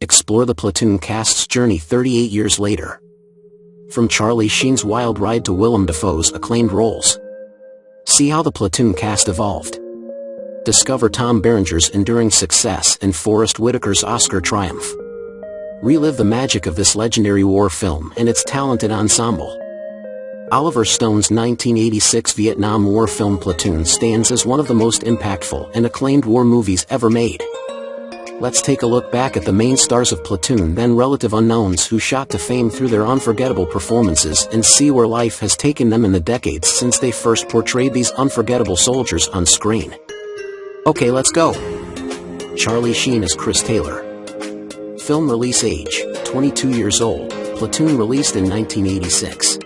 explore the Platoon cast's journey 38 years later. From Charlie Sheen's wild ride to Willem Dafoe's acclaimed roles. See how the Platoon cast evolved. Discover Tom Berenger's enduring success and Forest Whitaker's Oscar triumph. Relive the magic of this legendary war film and its talented ensemble. Oliver Stone's 1986 Vietnam War film Platoon stands as one of the most impactful and acclaimed war movies ever made. Let's take a look back at the main stars of Platoon, then relative unknowns who shot to fame through their unforgettable performances, and see where life has taken them in the decades since they first portrayed these unforgettable soldiers on screen. Okay, let's go. Charlie Sheen as Chris Taylor. Film release age, 22 years old, Platoon released in 1986.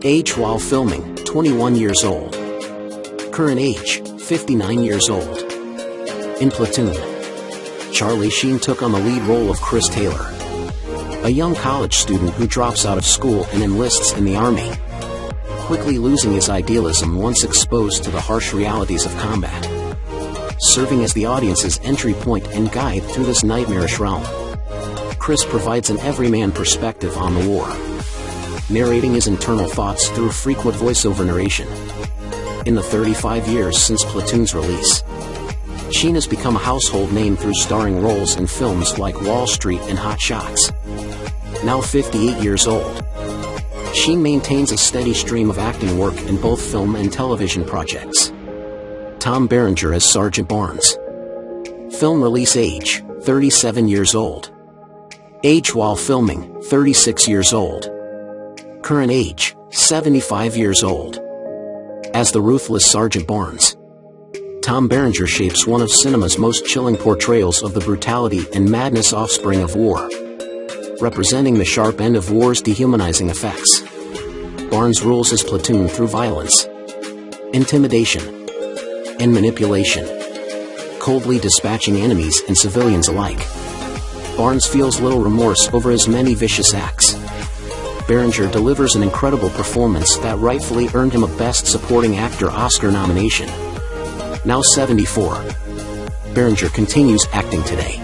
Age while filming, 21 years old. Current age, 59 years old. In Platoon, Charlie Sheen took on the lead role of Chris Taylor, a young college student who drops out of school and enlists in the Army, quickly losing his idealism once exposed to the harsh realities of combat. Serving as the audience's entry point and guide through this nightmarish realm, Chris provides an everyman perspective on the war, narrating his internal thoughts through frequent voiceover narration. In the 35 years since Platoon's release, Sheen has become a household name through starring roles in films like Wall Street and Hot Shots. Now 58 years old, Sheen maintains a steady stream of acting work in both film and television projects. Tom Berenger as Sergeant Barnes. Film release age, 37 years old. Age while filming, 36 years old. Current age, 75 years old. As the ruthless Sergeant Barnes, Tom Berenger shapes one of cinema's most chilling portrayals of the brutality and madness offspring of war, representing the sharp end of war's dehumanizing effects. Barnes rules his platoon through violence, intimidation, and manipulation, coldly dispatching enemies and civilians alike. Barnes feels little remorse over his many vicious acts. Berenger delivers an incredible performance that rightfully earned him a Best Supporting Actor Oscar nomination. Now 74, Berenger continues acting today,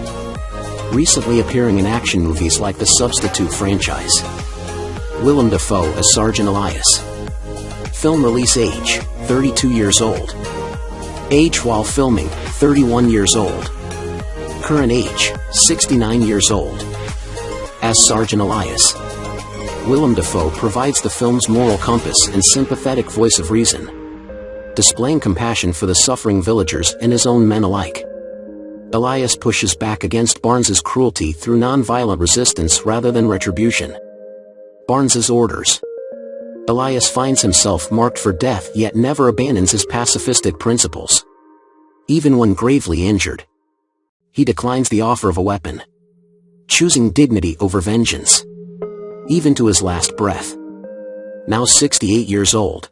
recently appearing in action movies like the Substitute franchise. Willem Dafoe as Sergeant Elias. Film release age, 32 years old. Age while filming, 31 years old. Current age, 69 years old. As Sergeant Elias, Willem Dafoe provides the film's moral compass and sympathetic voice of reason, displaying compassion for the suffering villagers and his own men alike. Elias pushes back against Barnes's cruelty through non-violent resistance rather than retribution. Barnes's orders. Elias finds himself marked for death yet never abandons his pacifistic principles. Even when gravely injured, he declines the offer of a weapon, choosing dignity over vengeance, even to his last breath. Now 68 years old,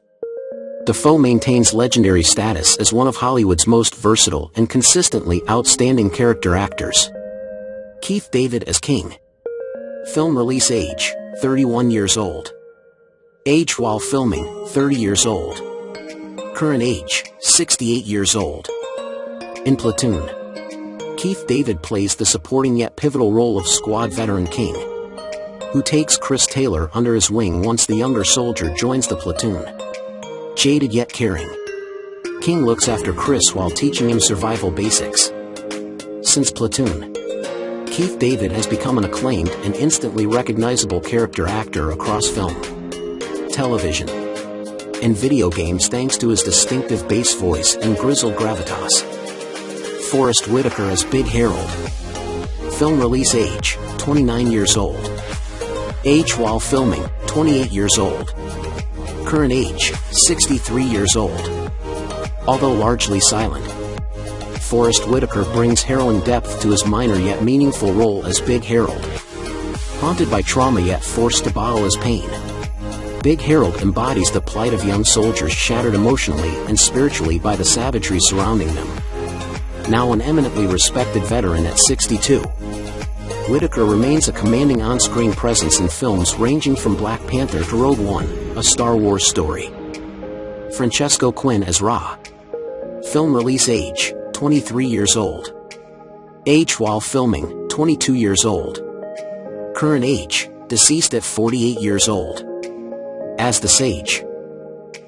Dafoe maintains legendary status as one of Hollywood's most versatile and consistently outstanding character actors. Keith David as King. Film release age, 31 years old. Age while filming, 30 years old. Current age, 68 years old. In Platoon, Keith David plays the supporting yet pivotal role of squad veteran King, who takes Chris Taylor under his wing once the younger soldier joins the platoon. Jaded yet caring, King looks after Chris while teaching him survival basics. Since Platoon, Keith David has become an acclaimed and instantly recognizable character actor across film, television, and video games thanks to his distinctive bass voice and grizzled gravitas. Forest Whitaker as Big Harold. Film release age, 29 years old. Age while filming, 28 years old. Current age, 63 years old. Although largely silent, Forest Whitaker brings harrowing depth to his minor yet meaningful role as Big Harold. Haunted by trauma yet forced to bottle his pain, Big Harold embodies the plight of young soldiers shattered emotionally and spiritually by the savagery surrounding them. Now an eminently respected veteran at 62, Whitaker remains a commanding on-screen presence in films ranging from Black Panther to Rogue One, a Star Wars story. Francesco Quinn as Ra. Film release age, 23 years old. Age while filming, 22 years old. Current age, deceased at 48 years old. As the Sage.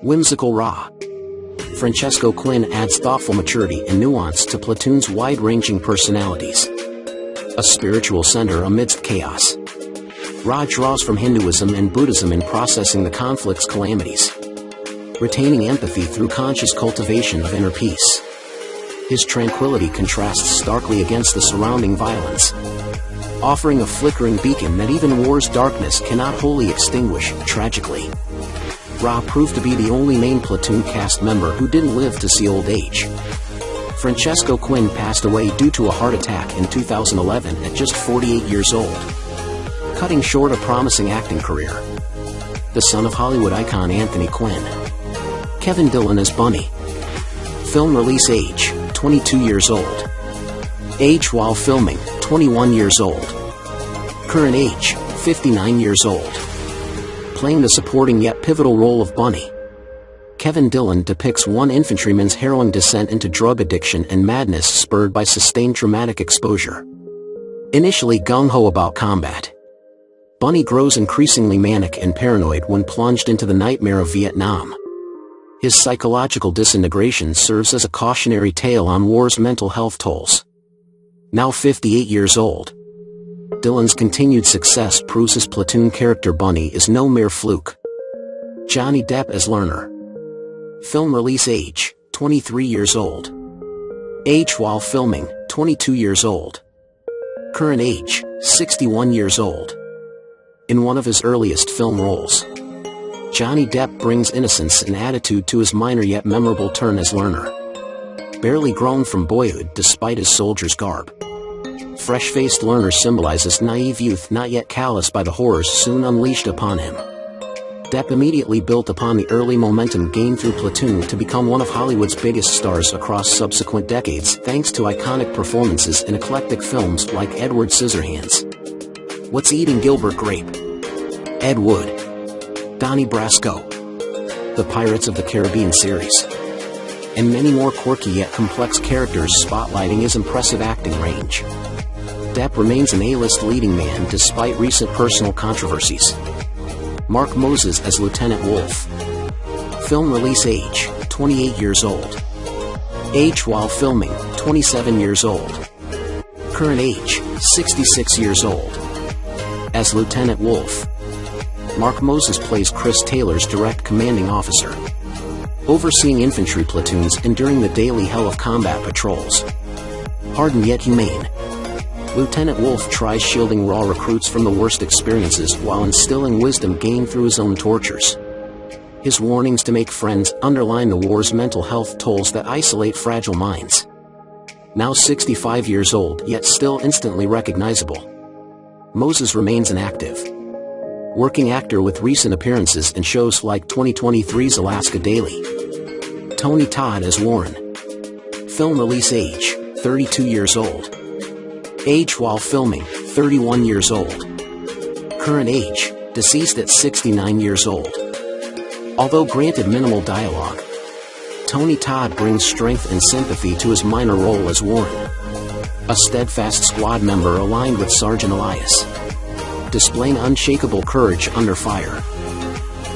Whimsical Ra. Francesco Quinn adds thoughtful maturity and nuance to Platoon's wide-ranging personalities. A spiritual center amidst chaos. Ra draws from Hinduism and Buddhism in processing the conflict's calamities, retaining empathy through conscious cultivation of inner peace. His tranquility contrasts starkly against the surrounding violence, offering a flickering beacon that even war's darkness cannot wholly extinguish. Tragically, Ra proved to be the only main Platoon cast member who didn't live to see old age. Francesco Quinn passed away due to a heart attack in 2011 at just 48 years old, cutting short a promising acting career. The son of Hollywood icon Anthony Quinn. Kevin Dillon as Bunny. Film release age, 22 years old. Age while filming, 21 years old. Current age, 59 years old. Playing the supporting yet pivotal role of Bunny, Kevin Dillon depicts one infantryman's harrowing descent into drug addiction and madness spurred by sustained traumatic exposure. Initially gung-ho about combat, Bunny grows increasingly manic and paranoid when plunged into the nightmare of Vietnam. His psychological disintegration serves as a cautionary tale on war's mental health tolls. Now 58 years old, Dillon's continued success proves his Platoon character Bunny is no mere fluke. Johnny Depp as Lerner. Film release age, 23 years old. Age while filming, 22 years old. Current age, 61 years old. In one of his earliest film roles, Johnny Depp brings innocence and attitude to his minor yet memorable turn as Lerner. Barely grown from boyhood despite his soldier's garb, fresh-faced Lerner symbolizes naive youth not yet calloused by the horrors soon unleashed upon him. Depp immediately built upon the early momentum gained through Platoon to become one of Hollywood's biggest stars across subsequent decades thanks to iconic performances in eclectic films like Edward Scissorhands, What's Eating Gilbert Grape, Ed Wood, Donnie Brasco, the Pirates of the Caribbean series, and many more quirky yet complex characters spotlighting his impressive acting range. Depp remains an A-list leading man despite recent personal controversies. Mark Moses as Lieutenant Wolf. Film release age, 28 years old. Age while filming, 27 years old. Current age, 66 years old. As Lieutenant Wolf, Mark Moses plays Chris Taylor's direct commanding officer, overseeing infantry platoons enduring the daily hell of combat patrols. Hardened yet humane, Lieutenant Wolf tries shielding raw recruits from the worst experiences while instilling wisdom gained through his own tortures. His warnings to make friends underline the war's mental health tolls that isolate fragile minds. Now 65 years old yet still instantly recognizable, Moses remains an active working actor with recent appearances in shows like 2023's Alaska Daily. Tony Todd as Warren. Film release age, 32 years old. Age while filming, 31 years old. Current age, deceased at 69 years old. Although granted minimal dialogue, Tony Todd brings strength and sympathy to his minor role as Warren, a steadfast squad member aligned with Sergeant Elias, displaying unshakable courage under fire.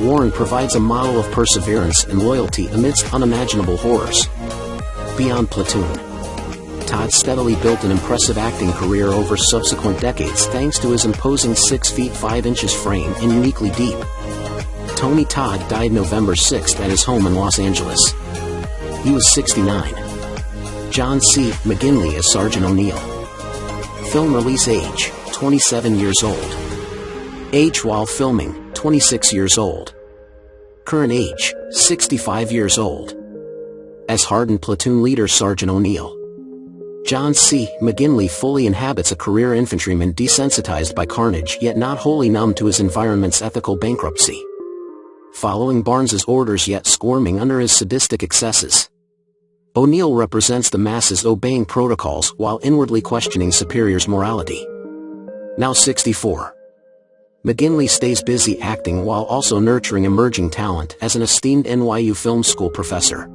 Warren provides a model of perseverance and loyalty amidst unimaginable horrors. Beyond Platoon, Todd steadily built an impressive acting career over subsequent decades thanks to his imposing 6 feet 5 inches frame and uniquely deep. Tony Todd died November 6th at his home in Los Angeles. He was 69. John C. McGinley as Sergeant O'Neill. Film release age, 27 years old. Age while filming, 26 years old. Current age, 65 years old. As hardened platoon leader Sergeant O'Neill, John C. McGinley fully inhabits a career infantryman desensitized by carnage yet not wholly numb to his environment's ethical bankruptcy. Following Barnes's orders yet squirming under his sadistic excesses, O'Neill represents the masses obeying protocols while inwardly questioning superiors' morality. Now 64. McGinley stays busy acting while also nurturing emerging talent as an esteemed NYU Film School professor.